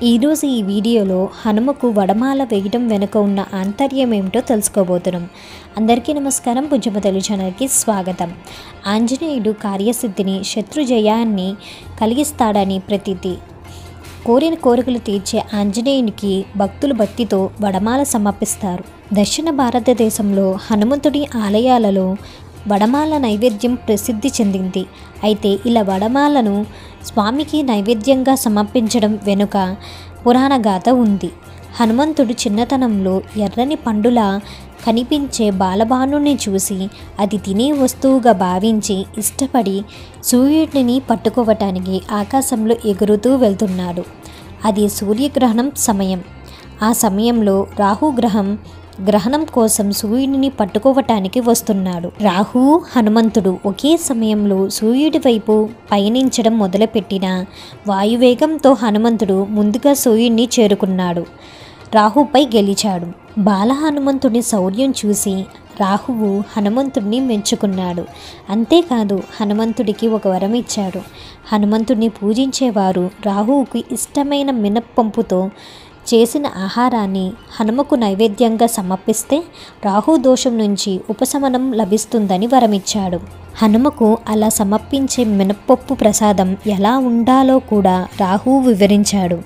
ఈరోజు ఈ వీడియోలో హనుమకు వడమాల వేయడం వెనుక ఉన్న ఆంతర్యం ఏమిటో తెలుసుకోబోతున్నాం. అందరికీ నమస్కారం. బుజ్జమ్మ తెలుగు ఛానల్కి స్వాగతం. ఆంజనేయుడు కార్యసిద్ధిని శత్రుజయాన్ని కలిగిస్తాడని ప్రతీతి. కోరిన కోరికలు తీర్చే ఆంజనేయునికి భక్తులు భక్తితో వడమాల సమర్పిస్తారు. దక్షిణ భారతదేశంలో హనుమంతుడి ఆలయాలలో వడమాల నైవేద్యం ప్రసిద్ధి చెందింది. అయితే ఇలా వడమాలను స్వామికి నైవేద్యంగా సమర్పించడం వెనుక పురాణ గాథ ఉంది. హనుమంతుడు చిన్నతనంలో ఎర్రని పండులా కనిపించే బాలబాణుని చూసి అది తినే వస్తువుగా భావించి ఇష్టపడి సూర్యుడిని పట్టుకోవటానికి ఆకాశంలో ఎగురుతూ వెళ్తున్నాడు. అది సూర్యగ్రహణం సమయం. ఆ సమయంలో గ్రహణం కోసం సూర్యుడిని పట్టుకోవటానికి వస్తున్నాడు. రాహు హనుమంతుడు ఒకే సమయంలో సూర్యుడి వైపు పయనించడం మొదలుపెట్టిన వాయువేగంతో హనుమంతుడు ముందుగా సూర్యుడిని చేరుకున్నాడు. రాహుపై గెలిచాడు. బాల హనుమంతుడి శౌర్యం చూసి రాహువు హనుమంతుడిని మెచ్చుకున్నాడు. అంతేకాదు హనుమంతుడికి ఒక వరం ఇచ్చాడు. హనుమంతుడిని పూజించేవారు రాహువుకి ఇష్టమైన మినప్పంపుతో చేసిన ఆహారాన్ని హనుమకు నైవేద్యంగా సమర్పిస్తే రాహు దోషం నుంచి ఉపశమనం లభిస్తుందని వరమిచ్చాడు. హనుమకు అలా సమర్పించే మినప్పప్పు ప్రసాదం ఎలా ఉండాలో కూడా రాహువు వివరించాడు.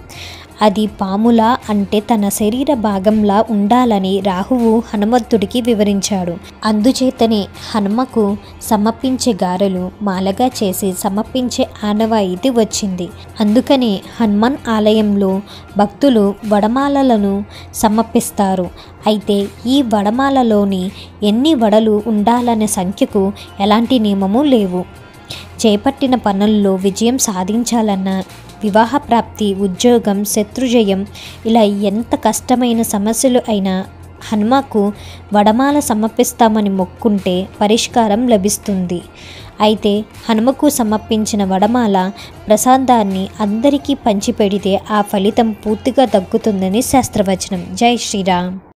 అది పాములా అంటే తన శరీర భాగంలా ఉండాలని రాహువు హనుమంతుడికి వివరించాడు. అందుచేతనే హనుమకు సమర్పించే గారెలు మాలగా చేసి సమర్పించే ఆనవాయితీ వచ్చింది. అందుకనే హనుమాన్ ఆలయంలో భక్తులు వడమాలలను సమర్పిస్తారు. అయితే ఈ వడమాలలోని ఎన్ని వడలు ఉండాలనే సంఖ్యకు ఎలాంటి నియమము లేవు. చేపట్టిన పనుల్లో విజయం సాధించాలన్న, వివాహ ప్రాప్తి, ఉద్యోగం, శత్రుజయం ఇలా ఎంత కష్టమైన సమస్యలు అయినా హనుమకు వడమాల సమర్పిస్తామని మొక్కుంటే పరిష్కారం లభిస్తుంది. అయితే హనుమకు సమర్పించిన వడమాల ప్రసాదాన్ని అందరికీ పంచిపెడితే ఆ ఫలితం పూర్తిగా దక్కుతుందని శాస్త్రవచనం. జై శ్రీరామ్.